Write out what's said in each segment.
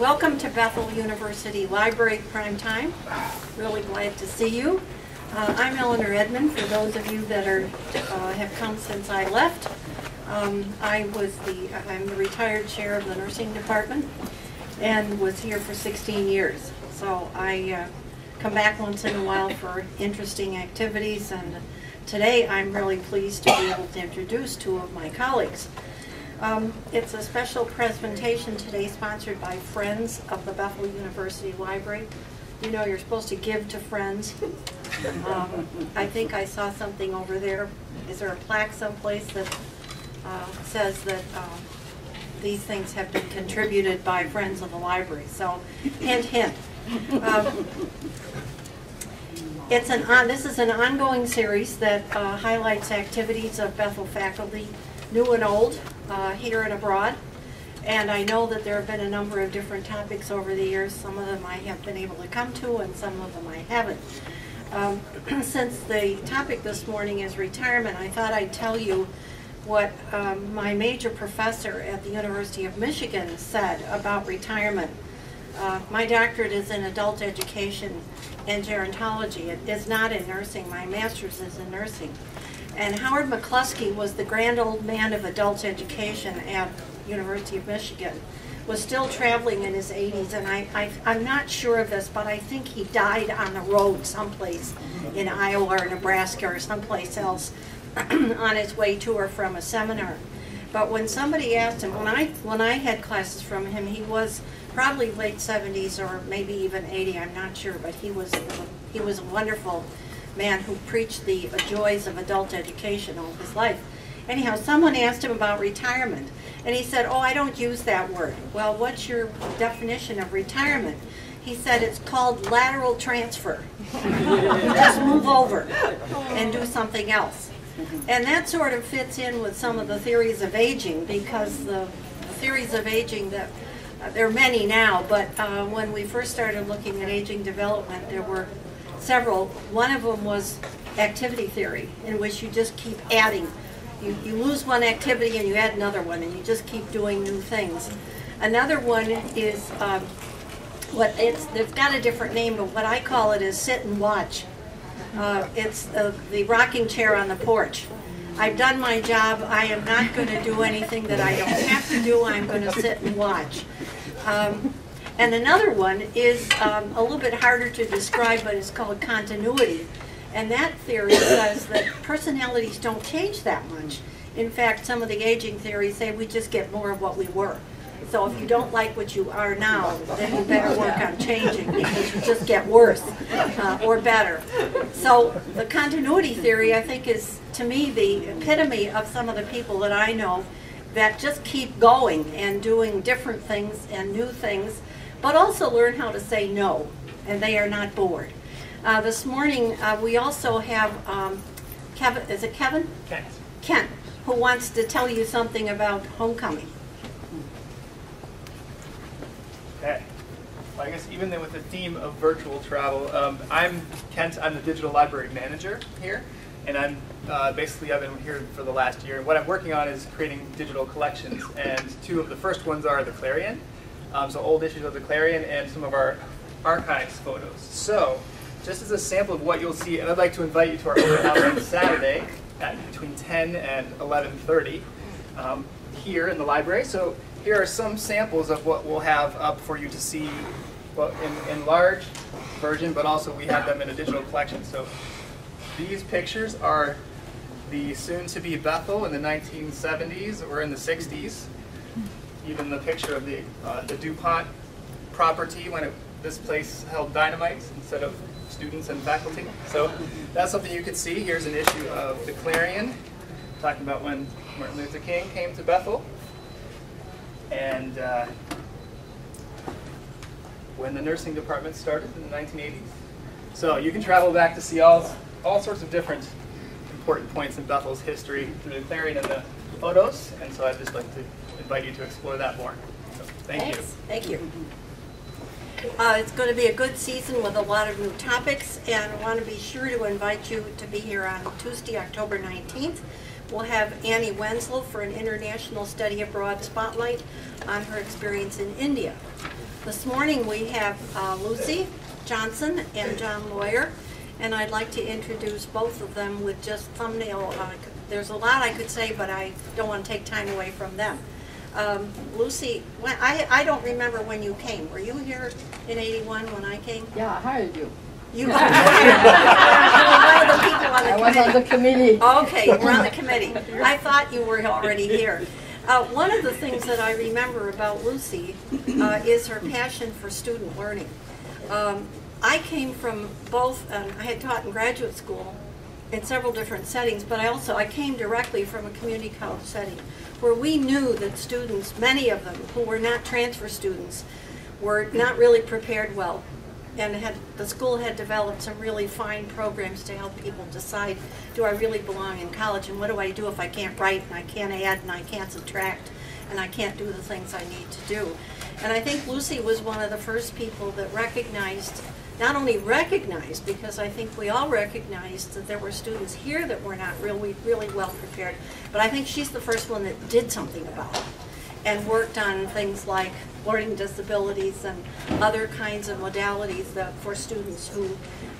Welcome to Bethel University Library Primetime. Really glad to see you. I'm Eleanor Edmond, for those of you that have come since I left. I'm the retired chair of the nursing department and was here for 16 years. So I come back once in a while for interesting activities, and today I'm really pleased to be able to introduce two of my colleagues. It's a special presentation today sponsored by Friends of the Bethel University Library. You know, you're supposed to give to friends. I think I saw something over there. Is there a plaque someplace that says that these things have been contributed by Friends of the Library? So, hint, hint. This is an ongoing series that highlights activities of Bethel faculty, new and old, here and abroad. And I know that there have been a number of different topics over the years. Some of them I have been able to come to, and some of them I haven't. Since the topic this morning is retirement, I thought I'd tell you what my major professor at the University of Michigan said about retirement. My doctorate is in adult education and gerontology. It is not in nursing. My master's is in nursing. And Howard McCluskey was the grand old man of adult education at University of Michigan, was still traveling in his 80s, and I'm not sure of this, but I think he died on the road someplace in Iowa or Nebraska or someplace else on his way to or from a seminar. But when somebody asked him, when I had classes from him, he was probably late 70s or maybe even 80, I'm not sure, but he was a wonderful man who preached the joys of adult education all his life. Anyhow, someone asked him about retirement, and he said, "Oh, I don't use that word." Well, what's your definition of retirement? He said, "It's called lateral transfer." You just move over and do something else. And that sort of fits in with some of the theories of aging, because the theories of aging, that there are many now, but when we first started looking at aging development, there were several. One of them was activity theory, in which you just keep adding. You lose one activity and you add another one, and you just keep doing new things. Another one is, they've got a different name, but what I call it is sit and watch. It's the rocking chair on the porch. I've done my job. I am not going to do anything that I don't have to do. I'm going to sit and watch. And another one is a little bit harder to describe, but it's called continuity. And that theory says that personalities don't change that much. In fact, some of the aging theories say we just get more of what we were. So if you don't like what you are now, then you better work on changing, because you just get worse or better. So the continuity theory, I think, is, to me, the epitome of some of the people that I know that just keep going and doing different things and new things, but also learn how to say no, and they are not bored. This morning, we also have Kevin, is it Kevin? Ken. Ken, who wants to tell you something about homecoming. Okay. Well, I guess even then with the theme of virtual travel, I'm Kent. I'm the digital library manager here, and I'm I've been here for the last year. And what I'm working on is creating digital collections, and two of the first ones are the Clarion, so old issues of the Clarion, and some of our archives photos. So, just as a sample of what you'll see, and I'd like to invite you to our open house on Saturday at between 10 and 11:30 here in the library. So here are some samples of what we'll have up for you to see, well, in large version, but also we have them in a digital collection. So these pictures are the soon-to-be Bethel in the 1970s or in the 60s. Even the picture of the DuPont property when this place held dynamite instead of students and faculty. So that's something you could see. Here's an issue of the Clarion, talking about when Martin Luther King came to Bethel, and when the nursing department started in the 1980s. So you can travel back to see all sorts of different important points in Bethel's history through the Clarion and the photos, and so I'd just like to invite you to explore that more. So, thank you. Thank you. It's going to be a good season with a lot of new topics, and I want to be sure to invite you to be here on Tuesday, October 19th. we'll have Annie Wenzel for an International Study Abroad Spotlight on her experience in India. This morning we have Lucie Johnson and John Lawyer, and I'd like to introduce both of them with just thumbnail. There's a lot I could say, but I don't want to take time away from them. Lucie, I don't remember when you came. Were you here in '81 when I came? Yeah, I hired you. You were one of the people on the committee. I was on the committee. Okay, you were on the committee. I thought you were already here. One of the things that I remember about Lucie is her passion for student learning. I came from both, I had taught in graduate school in several different settings, but I came directly from a community college setting where we knew that students, many of them who were not transfer students, were not really prepared well. And the school had developed some really fine programs to help people decide, do I really belong in college, and what do I do if I can't write, and I can't add, and I can't subtract, and I can't do the things I need to do. And I think Lucie was one of the first people that recognized, not only recognized, because I think we all recognized that there were students here that were not really well prepared, but I think she's the first one that did something about it and worked on things like learning disabilities and other kinds of modalities for students who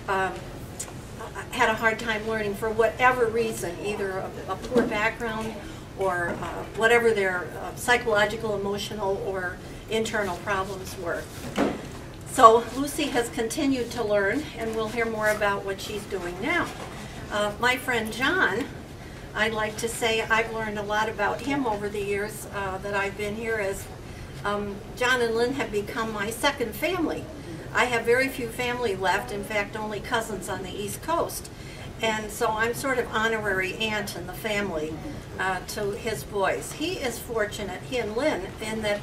had a hard time learning for whatever reason, either a poor background or whatever their psychological, emotional, or internal problems were. So Lucie has continued to learn, and we'll hear more about what she's doing now. My friend John, I'd like to say I've learned a lot about him over the years that I've been here, as John and Lynn have become my second family. I have very few family left, in fact only cousins on the East Coast, and so I'm sort of honorary aunt in the family to his boys. He is fortunate, he and Lynn, in that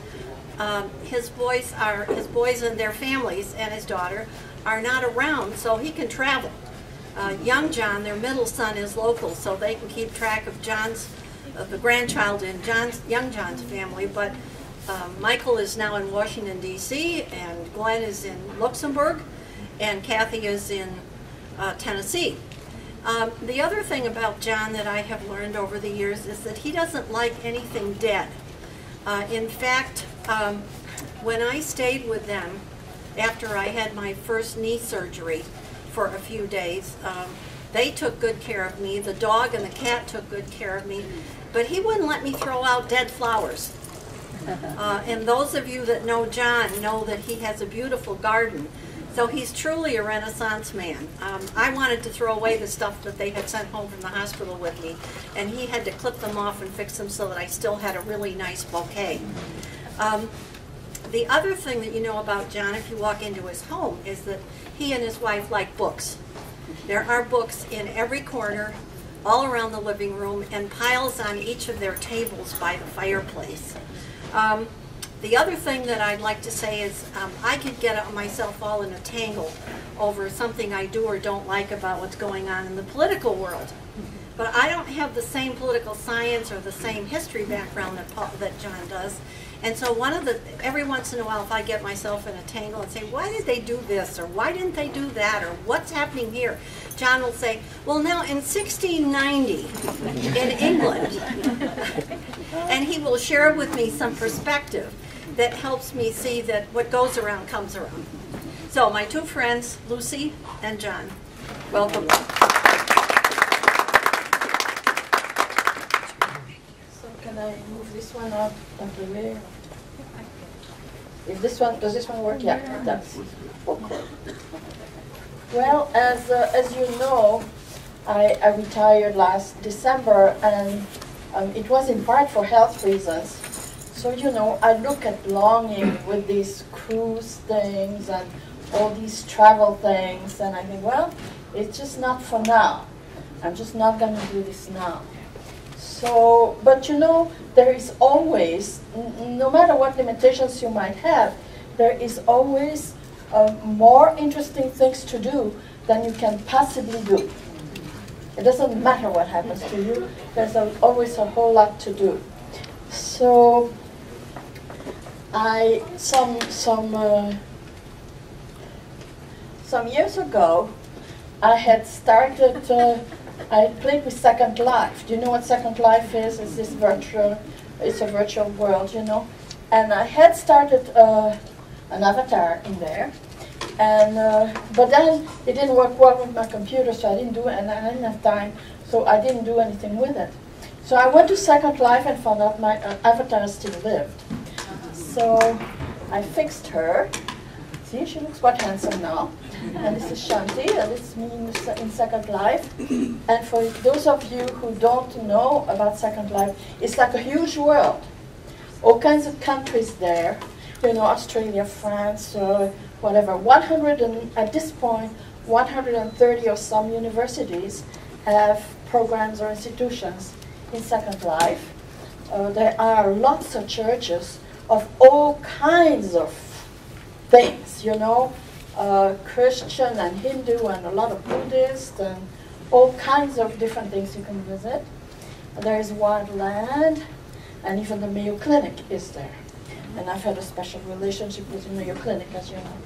his boys and their families and his daughter are not around, so he can travel. Young John, their middle son, is local, so they can keep track of the grandchild in young John's family, but Michael is now in Washington, D.C., and Glenn is in Luxembourg, and Kathy is in Tennessee. The other thing about John that I have learned over the years is that he doesn't like anything dead. In fact, when I stayed with them after I had my first knee surgery for a few days, they took good care of me. The dog and the cat took good care of me, but he wouldn't let me throw out dead flowers. And those of you that know John know that he has a beautiful garden. So he's truly a Renaissance man. I wanted to throw away the stuff that they had sent home from the hospital with me, and he had to clip them off and fix them so that I still had a really nice bouquet. The other thing that you know about John, if you walk into his home, is that he and his wife like books. There are books in every corner, all around the living room, and piles on each of their tables by the fireplace. The other thing that I'd like to say is I could get myself all in a tangle over something I do or don't like about what's going on in the political world. But I don't have the same political science or the same history background that John does. And so every once in a while, if I get myself in a tangle and say, why did they do this, or why didn't they do that, or what's happening here, John will say, well, now in 1690 in England, and he will share with me some perspective that helps me see that what goes around comes around. So my two friends, Lucie and John, welcome. Can I move this one out of the way? If this one, does this one work? Yeah, it does. Okay. Well, as you know, I retired last December, and it was in part for health reasons. So, you know, I look at longing with these cruise things and all these travel things, and I think, well, it's just not for now. I'm just not going to do this now. So, but you know, there is always, no matter what limitations you might have, there is always more interesting things to do than you can possibly do. It doesn't matter what happens to you, there's always a whole lot to do. So, some years ago, I had started I played with Second Life. Do you know what Second Life is? It's this virtual, it's a virtual world, you know. And I had started an avatar in there, and but then it didn't work well with my computer, so I didn't do it, and I didn't have time, so I didn't do anything with it. So I went to Second Life and found out my avatar still lived. So I fixed her. See, she looks quite handsome now. And this is Shanti, and this is me in Second Life. And for those of you who don't know about Second Life, it's like a huge world. All kinds of countries there, you know, Australia, France, whatever. 100 and, at this point, 130 or some universities have programs or institutions in Second Life. There are lots of churches of all kinds of things, you know, Christian and Hindu and a lot of Buddhist and all kinds of different things you can visit. There is Wildland, and even the Mayo Clinic is there. And I've had a special relationship with the Mayo Clinic, as you know.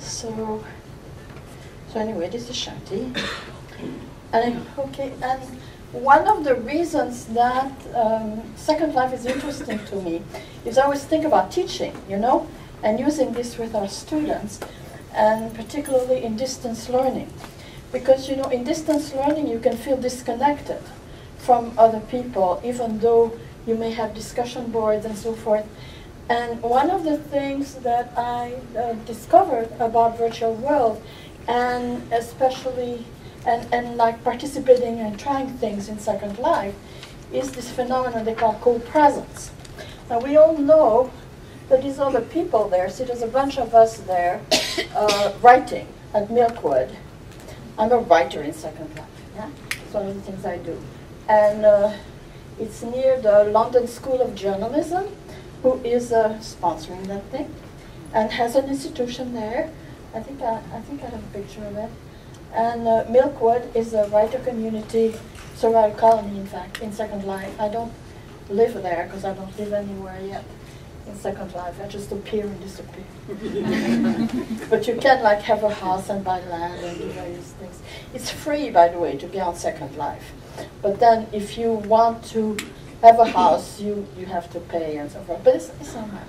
So anyway, this is Shanti. And okay, and one of the reasons that Second Life is interesting to me is I always think about teaching, you know, and using this with our students, and particularly in distance learning. Because, you know, in distance learning you can feel disconnected from other people, even though you may have discussion boards and so forth. And one of the things that I discovered about virtual world, and especially, and like participating and trying things in Second Life, is this phenomenon they call co-presence. Now we all know that these other people there, see there's a bunch of us there writing at Milkwood. I'm a writer in Second Life, yeah? It's one of the things I do. And it's near the London School of Journalism, who is sponsoring that thing, and has an institution there. I think I have a picture of it. And Milkwood is a writer community, survival colony, in fact, in Second Life. I don't live there because I don't live anywhere yet in Second Life. I just appear and disappear. But you can like have a house and buy land and do various things. It's free, by the way, to be on Second Life. But then if you want to have a house, you have to pay and so forth. But it's not much.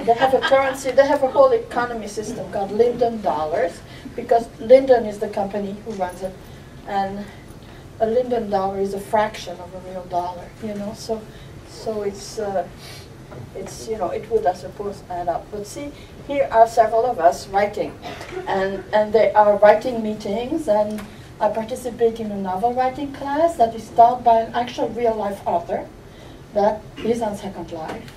They have a currency, they have a whole economy system called Linden dollars, because Linden is the company who runs it, and a Linden dollar is a fraction of a real dollar, you know. So it's you know, it would, I suppose, add up. But see, here are several of us writing, and they are writing meetings, and I participate in a novel writing class that is taught by an actual real-life author that is on Second Life.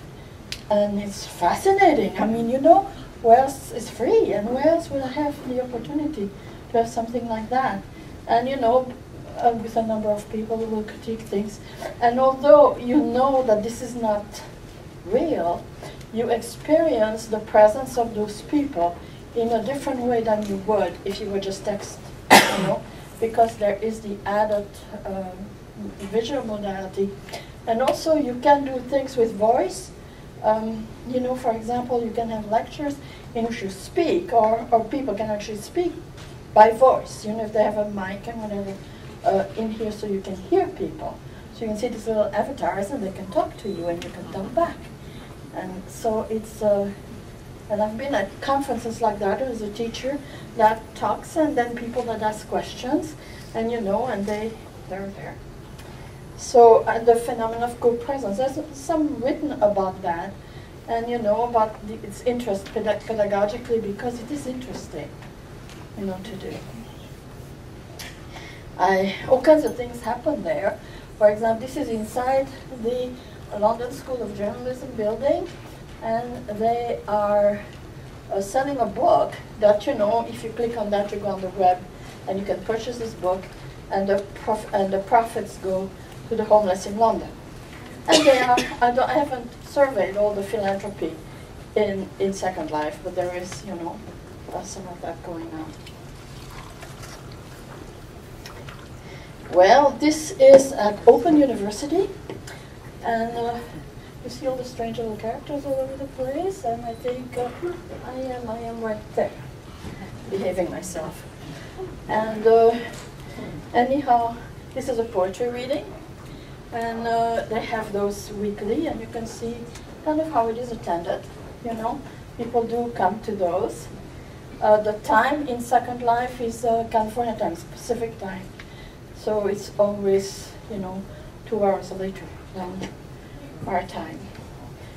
And it's fascinating. I mean, you know, where else is free, and where else would I have the opportunity to have something like that? And, you know, with a number of people who will critique things. And although you know that this is not real, you experience the presence of those people in a different way than you would if you were just text, you know, because there is the added visual modality. And also you can do things with voice. You know, for example, you can have lectures in which you speak, or people can actually speak by voice, you know, if they have a mic and whatever in here, so you can hear people. So you can see these little avatars and they can talk to you and you can talk back. And so it's, and I've been at conferences like that as a teacher that talks, and then people that ask questions, and you know, and they're there. So the phenomenon of co-presence, there's some written about that, and you know, about its interest pedagogically, because it is interesting, you know, to do. All kinds of things happen there. For example, this is inside the London School of Journalism building, and they are selling a book that, you know, if you click on that, you go on the web, and you can purchase this book, and the profits go to the homeless in London. And they are, I haven't surveyed all the philanthropy in Second Life, but there is, you know, some of that going on. Well, this is at Open University, and you see all the strange little characters all over the place, and I think I am right there, behaving myself. And Anyhow, this is a poetry reading, and they have those weekly, and you can see kind of how it is attended. You know, people do come to those. The time in Second Life is California time, Pacific time, so it's always, you know, 2 hours later than our time.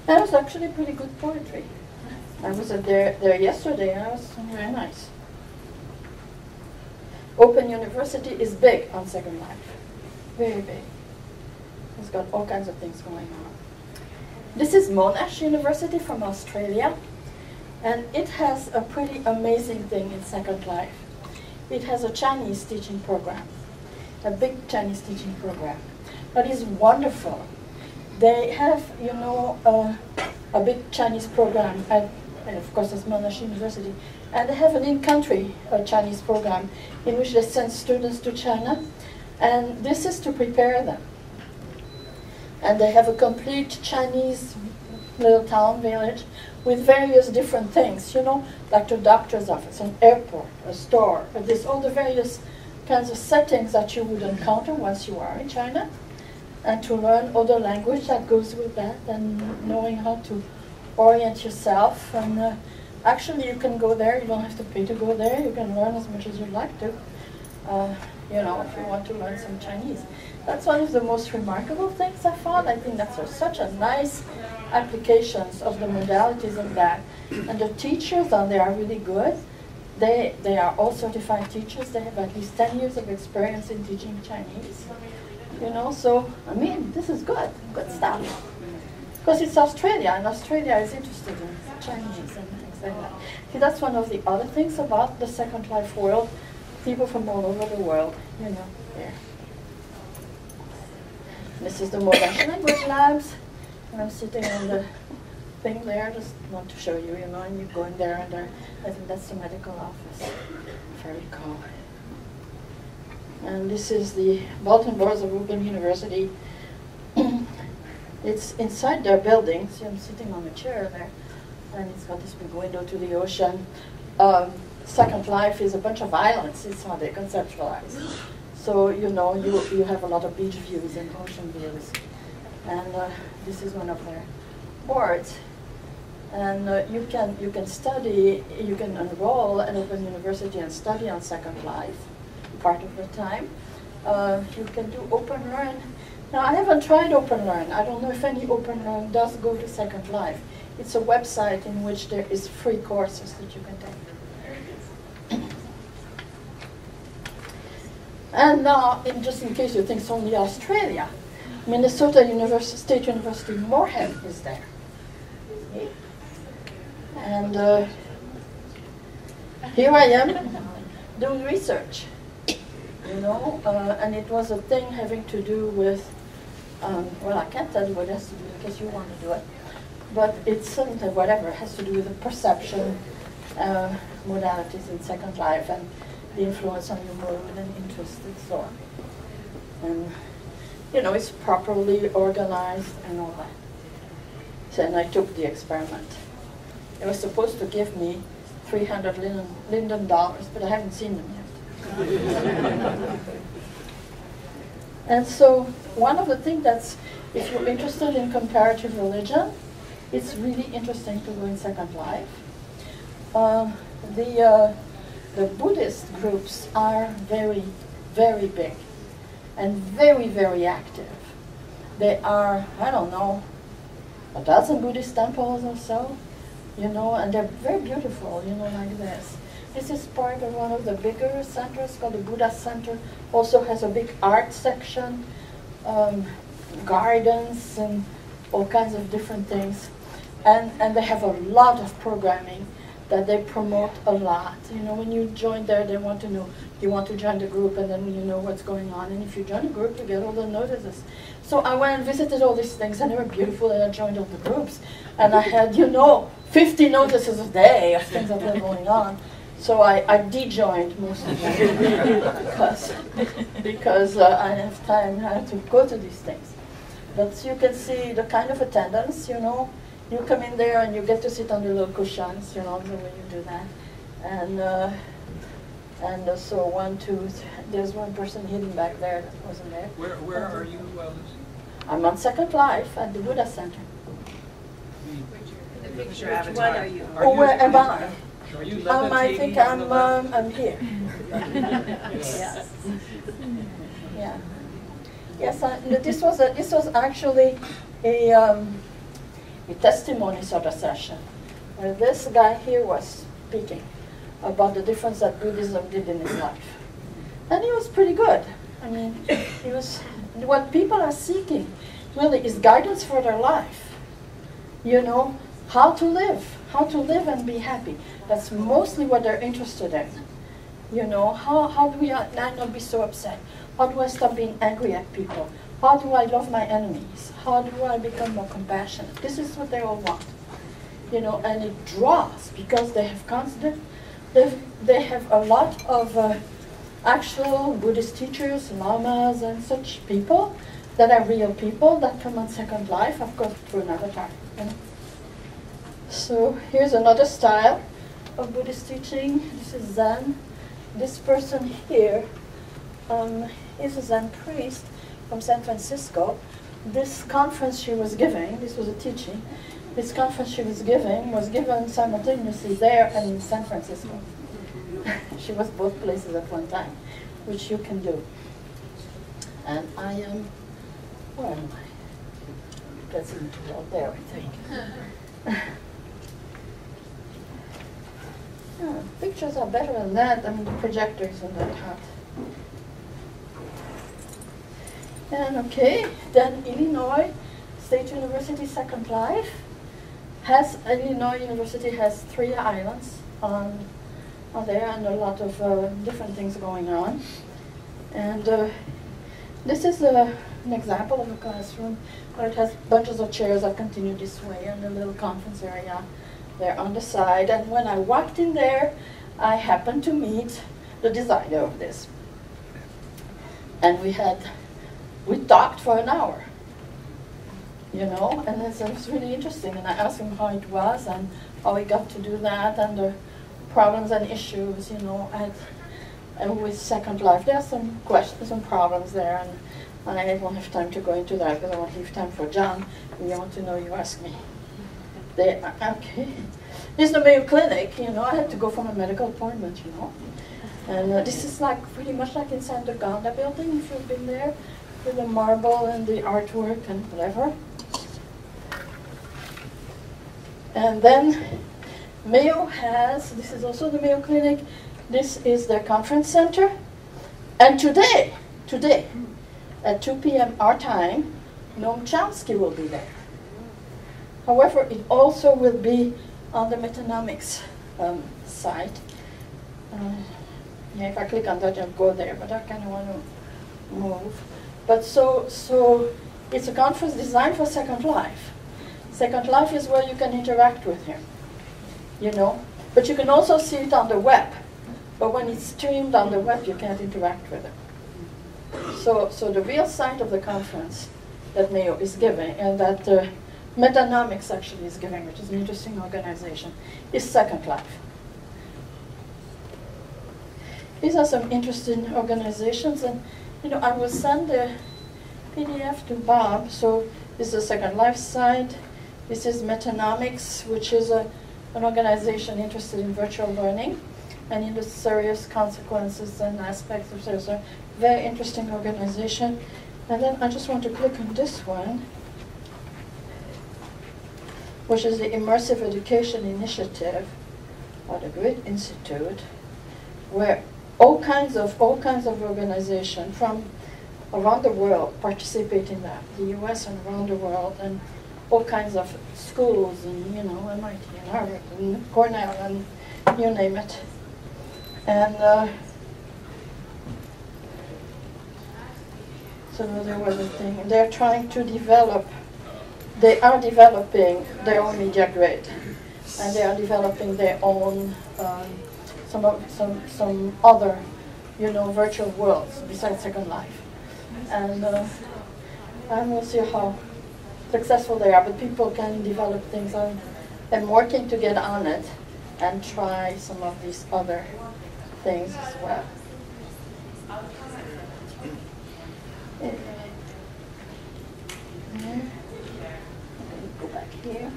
And it was actually pretty good poetry. I was there yesterday, and it was very nice. Open University is big on Second Life, very big. It's got all kinds of things going on. This is Monash University from Australia, and it has a pretty amazing thing in Second Life. It has a Chinese teaching program, a big Chinese teaching program. That is wonderful. They have, you know, a big Chinese program, and of course it's Monash University, and they have an in-country Chinese program in which they send students to China, and this is to prepare them. And they have a complete Chinese little town, village, with various different things, you know, like the doctor's office, an airport, a store, there's all the various kinds of settings that you would encounter once you are in China, and to learn other language that goes with that, and knowing how to orient yourself. And actually you can go there, you don't have to pay to go there, you can learn as much as you'd like to, you know, if you want to learn some Chinese. That's one of the most remarkable things I found. I think that's such a nice applications of the modalities of that. And the teachers on there are really good. They are all certified teachers. They have at least 10 years of experience in teaching Chinese. You know, so, I mean, this is good stuff. Because it's Australia, and Australia is interested in Chinese and things like that. See, that's one of the other things about the Second Life world. People from all over the world, you know, here. This is the Moorhead Language Labs, and I'm sitting on the thing there, just want to show you, you know, and you go in there, and there, I think that's the medical office. Very cool. And this is the Bulletin Boards of Open University. It's inside their building. See, I'm sitting on a chair there, and it's got this big window to the ocean. Second Life is a bunch of islands. It's how they conceptualize. So, you know, you have a lot of beach views and ocean views. And this is one of their boards. And you can study, you can enroll at Open University and study on Second Life part of the time. You can do Open Learn. Now, I haven't tried Open Learn. I don't know if any Open Learn does go to Second Life. It's a website in which there is free courses that you can take. And now, just in case you think it's only Australia, Minnesota State University Moorhead is there. And here I am doing research, you know, and it was a thing having to do with, well, I can't tell you what it has to do in case you want to do it, but it's something, whatever, it has to do with the perception modalities in Second Life and the influence on your mood and interest and so on. And, you know, it's properly organized and all that. So, and I took the experiment. It was supposed to give me 300 Linden dollars, but I haven't seen them yet. And so, one of the things that's, if you're interested in comparative religion, it's really interesting to go in Second Life. The Buddhist groups are very, very big and very, very active. There are, I don't know, a dozen Buddhist temples or so, you know, and they're very beautiful, you know, like this. This is part of one of the bigger centers called the Buddha Center. Also has a big art section, gardens, and all kinds of different things. And they have a lot of programming that they promote a lot. You know, when you join there, they want to know, you want to join the group, and then you know what's going on. And if you join a group, you get all the notices. So I went and visited all these things, and they were beautiful, and I joined all the groups. And I had, you know, 50 notices a day of things that were going on. So I de-joined most of them because I didn't have time to go to these things. But you can see the kind of attendance, you know. You come in there and you get to sit on the little cushions, you know, the way you do that. And And so there's one person hidden back there that wasn't there. Where are you, Lucy? I'm on Second Life at the Buddha Center. The picture What are you? Oh, where am I? Are you I think levitating on the left? I'm here. Yes. Yeah. Yes, this was actually a testimony sort of session where this guy here was speaking about the difference that Buddhism did in his life, and he was pretty good. I mean, he was what people are seeking really is guidance for their life. You know, how to live and be happy. That's mostly what they're interested in. You know, how do I not be so upset? How do I stop being angry at people? How do I love my enemies? How do I become more compassionate? This is what they all want. You know, and it draws because they have a lot of actual Buddhist teachers, lamas, and such people that are real people that come on Second Life, of course, through an avatar. You know? So here's another style of Buddhist teaching. This is Zen. This person here is a Zen priest from San Francisco. This conference she was giving, this was a teaching, this conference she was given simultaneously there and in San Francisco. She was both places at one time, which you can do. And I am, where am I? That's out there, I think. Yeah, pictures are better than that. I mean, the projector isn't that hot. And okay, then Illinois State University Second Life Illinois University has 3 islands on there and a lot of different things going on. And this is an example of a classroom where it has bunches of chairs that continue this way and a little conference area there on the side. And when I walked in there, I happened to meet the designer of this. And we talked for an hour, you know, and it was really interesting. And I asked him how it was and how he got to do that and the problems and issues, you know, and with Second Life. There are some questions and problems there, and I won't have time to go into that because I want to leave time for John. If you want to know, you ask me. Okay. This is the Mayo Clinic, you know. I had to go for my medical appointment, you know. And this is like pretty much like inside the Ganda building, if you've been there, with the marble and the artwork and whatever. And then Mayo has, this is also the Mayo Clinic, this is their conference center. And today, at 2 p.m. our time, Noam Chomsky will be there. However, it also will be on the metanomics site. Yeah, if I click on that, I'll go there, but I kind of want to move. But so it's a conference designed for Second Life. Second Life is where you can interact with him, you know. But you can also see it on the web. But when it's streamed on the web, you can't interact with him. So the real site of the conference that Mayo is giving, and that Metanomics actually is giving, which is an interesting organization, is Second Life. These are some interesting organizations, and you know, I will send the PDF to Bob. So this is the Second Life site. This is Metanomics, which is an organization interested in virtual learning and in the serious consequences and aspects of serious learning. Very interesting organization. And then I just want to click on this one, which is the Immersive Education Initiative, or the Great Institute, where all kinds of organizations from around the world participate in that, the US and around the world, and all kinds of schools, and you know, MIT and Harvard and Cornell and you name it. And so there was a thing. They're trying to develop, they are developing their own media grid, and they are developing their own some other, you know, virtual worlds besides Second Life. And we'll see how successful they are, but people can develop things. I'm working to get on it and try some of these other things as well. Go back here.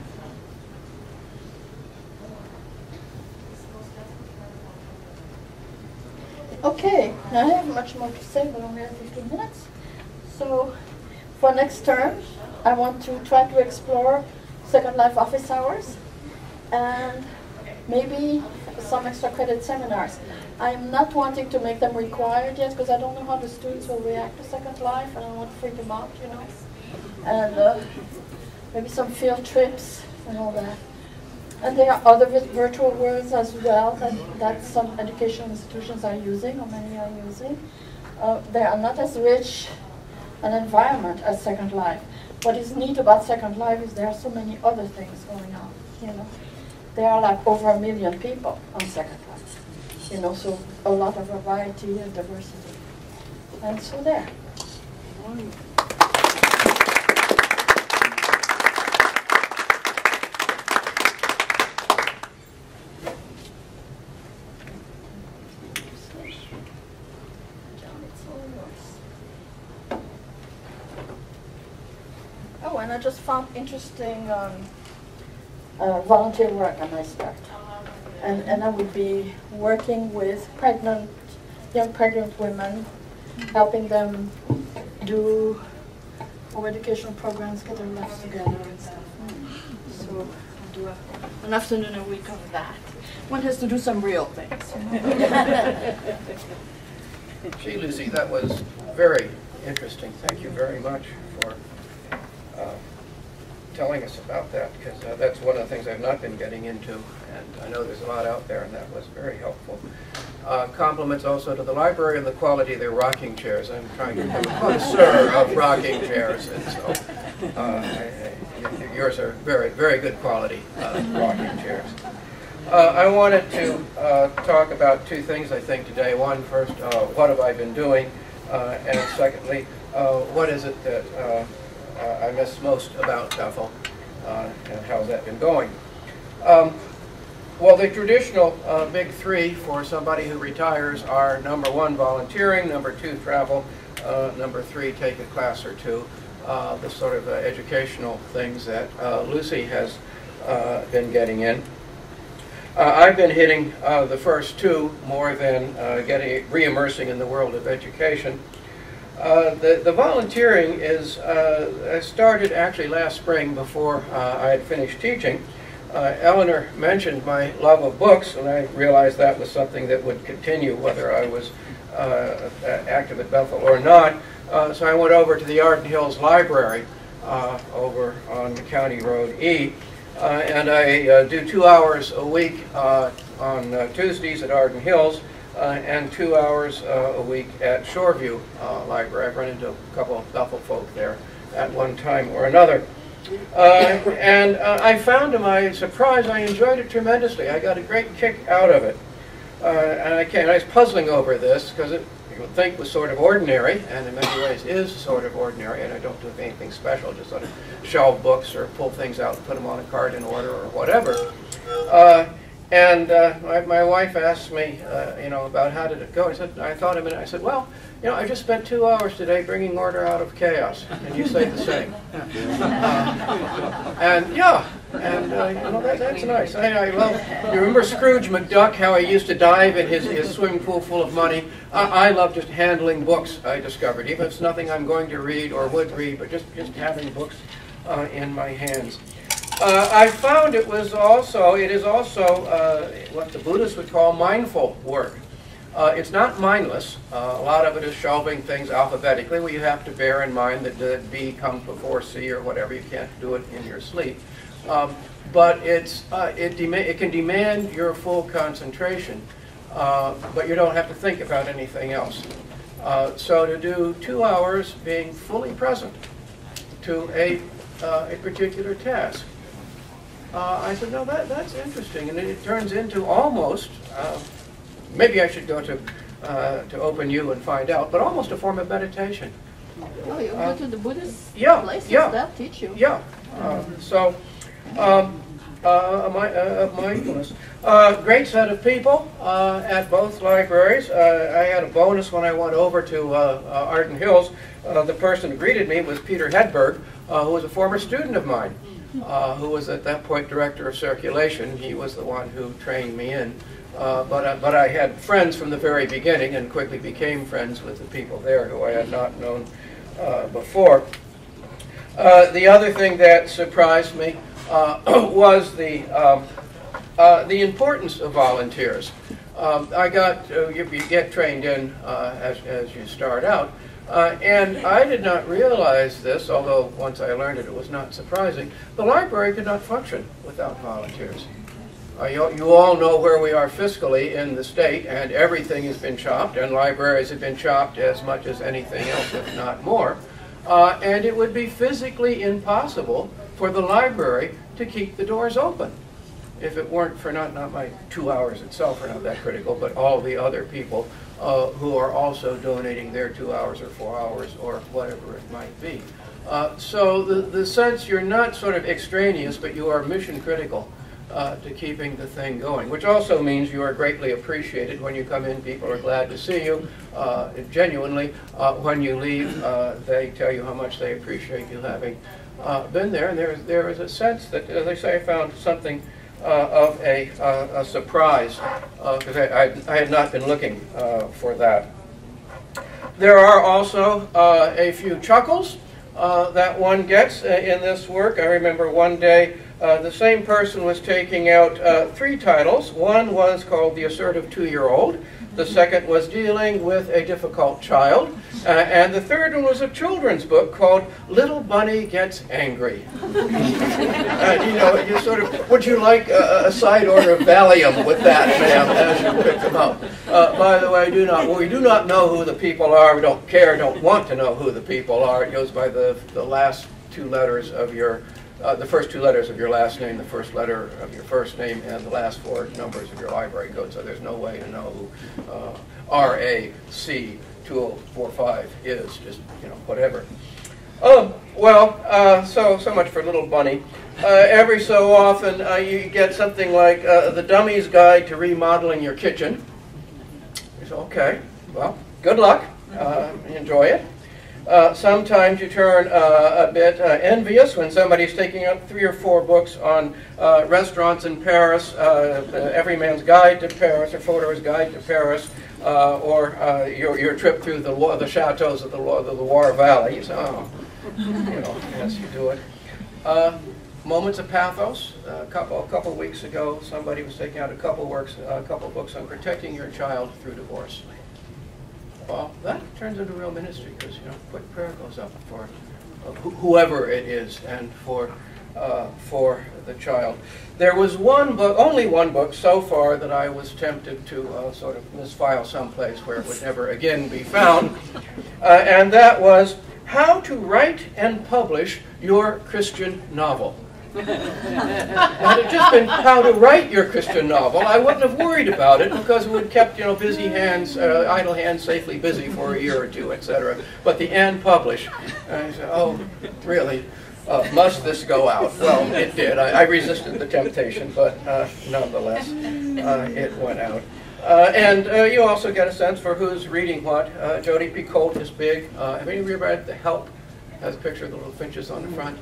Okay, I have much more to say, but only have 15 minutes. So, for next term, I want to try to explore Second Life office hours and maybe some extra credit seminars. I'm not wanting to make them required yet because I don't know how the students will react to Second Life, and I don't want to freak them out, you know. And maybe some field trips and all that. And there are other virtual worlds as well that some educational institutions are using, or many are using. They are not as rich an environment as Second Life. What is neat about Second Life is there are so many other things going on, you know. There are like over 1 million people on Second Life, you know, so a lot of variety and diversity. And so there. Oh, and I just found interesting volunteer work on my start. And I would be working with young pregnant women, helping them do home educational programs, get their lives together and stuff. So I'll do an afternoon a week of that. One has to do some real things. Gee, Lucie, that was very interesting. Thank you very much for telling us about that, because that's one of the things I've not been getting into, and I know there's a lot out there, and that was very helpful. Compliments also to the library and the quality of their rocking chairs. I'm trying to become a connoisseur of rocking chairs, and so yours are very, very good quality rocking chairs. I wanted to talk about two things, I think, today. One, first, what have I been doing? And secondly, what is it that I miss most about Bethel, and how's that been going? Well, the traditional big three for somebody who retires are number 1, volunteering, number 2, travel, number 3, take a class or two, the sort of educational things that Lucie has been getting in. I've been hitting the first two more than re-immersing in the world of education. The volunteering is started actually last spring before I had finished teaching. Eleanor mentioned my love of books, and I realized that was something that would continue whether I was active at Bethel or not. So I went over to the Arden Hills Library over on the County Road E, and I do 2 hours a week on Tuesdays at Arden Hills, and 2 hours a week at Shoreview Library. I've run into a couple of Bethel folk there at one time or another. And I found to my surprise I enjoyed it tremendously. I got a great kick out of it. And I was puzzling over this because you would think was sort of ordinary, and in many ways is sort of ordinary, and I don't do anything special, just sort of shelve books or pull things out and put them on a card in order or whatever. And my wife asked me, about how did it go. I thought a minute. I said, well, I just spent 2 hours today bringing order out of chaos. And you say the same. That's nice. You remember Scrooge McDuck, how he used to dive in his swimming pool full of money? I love just handling books, I discovered. Even if it's nothing I'm going to read or would read, but just having books in my hands. I found it is also what the Buddhists would call mindful work. It's not mindless. A lot of it is shelving things alphabetically, where you have to bear in mind that B comes before C or whatever. You can't do it in your sleep. But it can demand your full concentration, but you don't have to think about anything else. So to do 2 hours being fully present to a particular task. I said, no, that's interesting, and it turns into almost, maybe I should go to Open U and find out, but almost a form of meditation. Oh, you go to the Buddhist places? That teach you? Yeah. mindfulness. Great set of people at both libraries. I had a bonus when I went over to Arden Hills. The person who greeted me was Peter Hedberg, who was a former student of mine, who was at that point director of circulation. He was the one who trained me in. But I had friends from the very beginning and quickly became friends with the people there who I had not known before. The other thing that surprised me was the importance of volunteers. You get trained in as you start out, and I did not realize this, although once I learned it, it was not surprising. The library could not function without volunteers. You all know where we are fiscally in the state, and everything has been chopped, and libraries have been chopped as much as anything else, if not more. And it would be physically impossible for the library to keep the doors open if it weren't for not my 2 hours itself are not that critical, but all the other people who are also donating their 2 hours or 4 hours or whatever it might be. So the sense you're not sort of extraneous, but you are mission critical to keeping the thing going, which also means you are greatly appreciated. When you come in, people are glad to see you. Genuinely, when you leave, they tell you how much they appreciate you having been there. And there is a sense that, as I say, I found something of a surprise, because I had not been looking for that. There are also a few chuckles that one gets in this work. I remember one day the same person was taking out 3 titles. One was called The Assertive 2-Year-Old. The second was dealing with a difficult child. And the third one was a children's book called Little Bunny Gets Angry. You know, you sort of, would you like a side order of Valium with that, ma'am, as you pick them up? By the way, we do not know who the people are. We don't care, don't want to know who the people are. It goes by the last 2 letters of your the first 2 letters of your last name, the first letter of your first name, and the last 4 numbers of your library code. So there's no way to know who RAC 2045 is. Just, you know, whatever. So much for Little Bunny. Every so often you get something like The Dummy's Guide to Remodeling Your Kitchen. So, okay, well, good luck. Enjoy it. Sometimes you turn a bit envious when somebody's taking out 3 or 4 books on restaurants in Paris, Every Man's Guide to Paris, or Photo's Guide to Paris, or your trip through the chateaus of the Loire Valley. So, you know, yes, you do it. Moments of pathos. A couple weeks ago, somebody was taking out a couple books on protecting your child through divorce. Well, that turns into real ministry, because, you know, quick prayer goes up for whoever it is, and for the child. There was one book, only one book so far, that I was tempted to sort of misfile someplace where it would never again be found, and that was How to Write and Publish Your Christian Novel. Had it just been how to write your Christian novel, I wouldn't have worried about it, because it would have kept, you know, busy hands, idle hands safely busy for a year or 2, etc. But the and publish, I said, oh, really, must this go out? Well, it did. I resisted the temptation, but nonetheless, it went out. And you also get a sense for who's reading what. Jodi Picoult is big. Have any of you read The Help? Has a picture of the little finches on the front.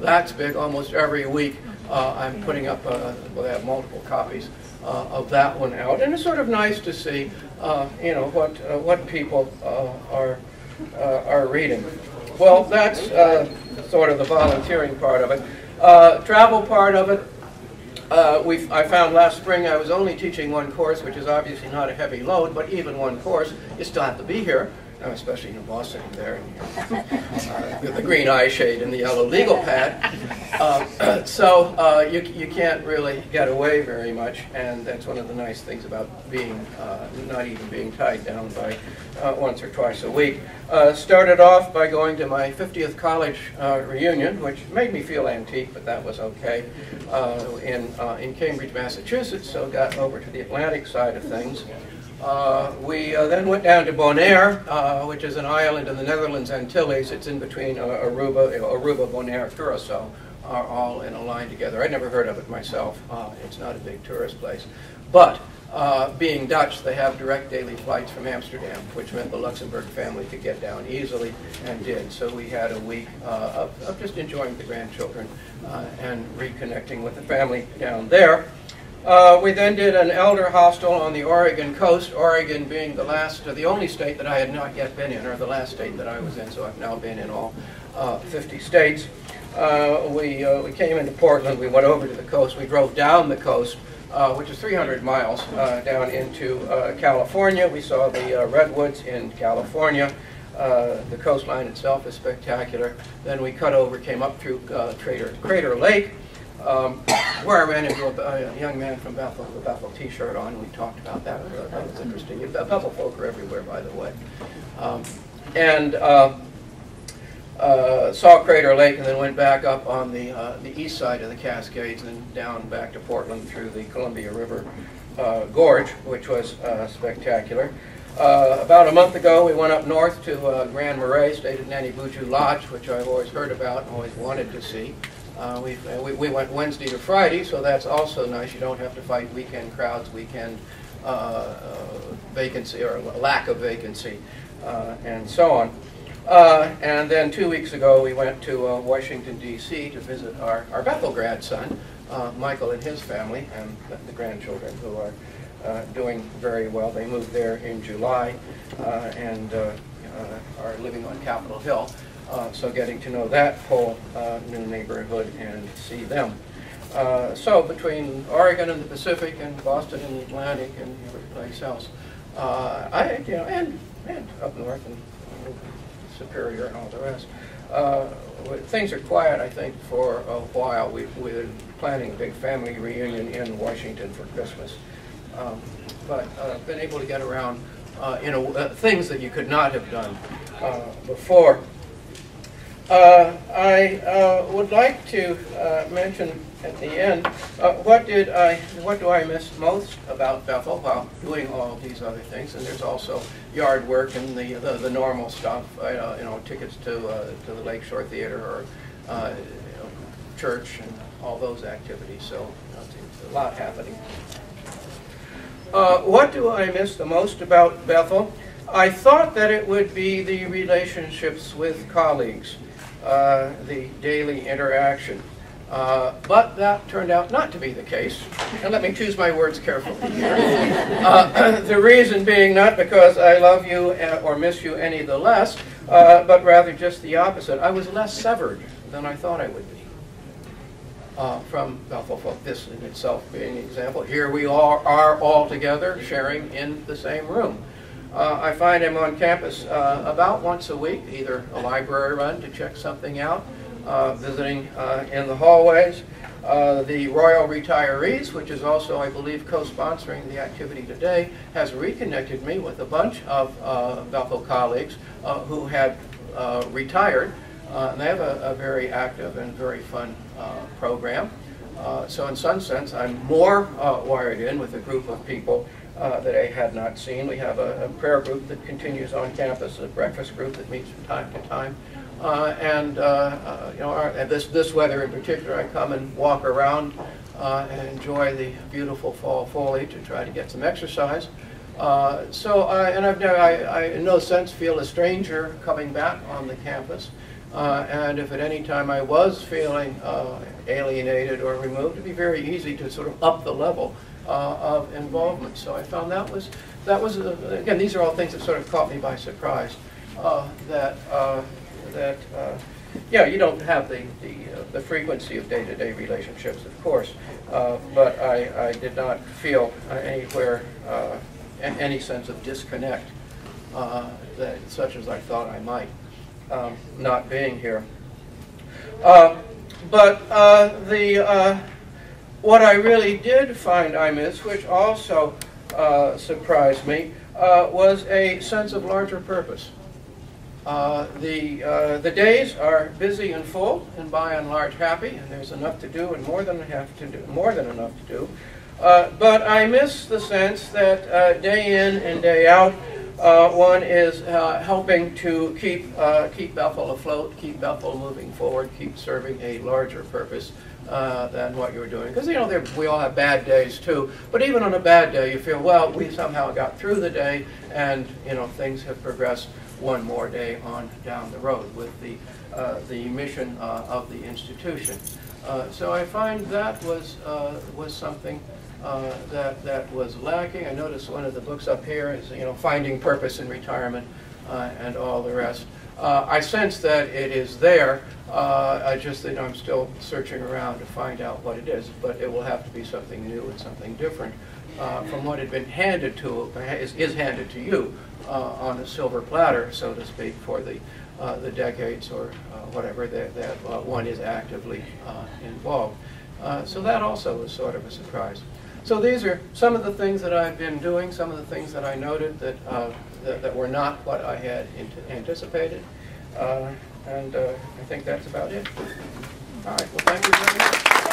That's big. Almost every week I'm putting up, well, I have multiple copies of that one out. And it's sort of nice to see, you know, what people are reading. Well, that's sort of the volunteering part of it. Travel part of it. I found last spring I was only teaching 1 course, which is obviously not a heavy load, but even 1 course, you still have to be here. Especially in the boss sitting there, with the green eye shade and the yellow legal pad. So you can't really get away very much, and that's one of the nice things about being not even being tied down by once or twice a week. Started off by going to my 50th college reunion, which made me feel antique, but that was okay, in Cambridge, Massachusetts, so got over to the Atlantic side of things. We then went down to Bonaire, which is an island in the Netherlands Antilles. It's in between Aruba, Bonaire, Curaçao are all in a line together. I'd never heard of it myself. It's not a big tourist place. But being Dutch, they have direct daily flights from Amsterdam, which meant the Luxembourg family could get down easily, and did. So we had a week of just enjoying the grandchildren and reconnecting with the family down there. We then did an elder hostel on the Oregon coast, Oregon being the only state that I had not yet been in, or the last state that I was in, so I've now been in all 50 states. We came into Portland, we went over to the coast, we drove down the coast, which is 300 miles down into California. We saw the redwoods in California. The coastline itself is spectacular. Then we cut over, came up through Crater Lake, where I ran into a young man from Bethel with a Bethel t-shirt on. We talked about that. That was interesting. Bethel folk are everywhere, by the way. Saw Crater Lake and then went back up on the east side of the Cascades and down back to Portland through the Columbia River Gorge, which was spectacular. About a month ago, we went up north to Grand Marais, stayed at Nanny Buju Lodge, which I've always heard about and always wanted to see. We went Wednesday to Friday, so that's also nice. You don't have to fight weekend crowds, weekend vacancy or lack of vacancy, and so on. And then 2 weeks ago, we went to Washington, D.C. to visit our Bethel grandson, Michael and his family, and the grandchildren who are doing very well. They moved there in July and are living on Capitol Hill. So getting to know that whole new neighborhood and see them. So between Oregon and the Pacific and Boston and the Atlantic and every place else, and up north and Superior and all the rest, things are quiet, I think, for a while. We're planning a big family reunion in Washington for Christmas. But been able to get around things that you could not have done before. I would like to mention at the end what do I miss most about Bethel while doing all these other things, and there's also yard work and the normal stuff, tickets to the Lakeshore Theater or church and all those activities. So it's a lot happening. What do I miss the most about Bethel? I thought that it would be the relationships with colleagues, the daily interaction. But that turned out not to be the case. And let me choose my words carefully here. The reason being not because I love you or miss you any the less, but rather just the opposite. I was less severed than I thought I would be from Bethel folk. This in itself being an example. Here we are all together sharing in the same room. I find I'm on campus about once a week, either a library run to check something out, visiting in the hallways. The Royal Retirees, which is also, I believe, co-sponsoring the activity today, has reconnected me with a bunch of Bethel colleagues who had retired. And they have a very active and very fun program. So in some sense, I'm more wired in with a group of people that I had not seen. We have a prayer group that continues on campus, a breakfast group that meets from time to time. This weather in particular, I come and walk around and enjoy the beautiful fall foliage and try to get some exercise. I in no sense feel a stranger coming back on the campus. And if at any time I was feeling alienated or removed, it'd be very easy to sort of up the level of involvement. So I found that was again, these are all things that sort of caught me by surprise. You don't have the frequency of day-to-day relationships, of course, but I did not feel anywhere any sense of disconnect, such as I thought I might, not being here. What I really did find I missed, which also surprised me, was a sense of larger purpose. The days are busy and full, and by and large happy, and there's enough to do, and more than enough to do. But I miss the sense that day in and day out, One is helping to keep Bethel afloat, keep Bethel moving forward, keep serving a larger purpose than what you're doing. Because, you know, we all have bad days too. But even on a bad day, you feel, well, we somehow got through the day, and, you know, things have progressed one more day on down the road with the mission of the institution. So I find that was something that was lacking. I noticed one of the books up here is, you know, Finding Purpose in Retirement and all the rest. I sense that it is there. I just, you know, I'm still searching around to find out what it is, but it will have to be something new and something different from what had been handed to, is handed to you on a silver platter, so to speak, for the decades or whatever that one is actively involved. So that also was sort of a surprise. So these are some of the things that I've been doing, some of the things that I noted that were not what I had anticipated. And I think that's about it. All right, well, thank you very much.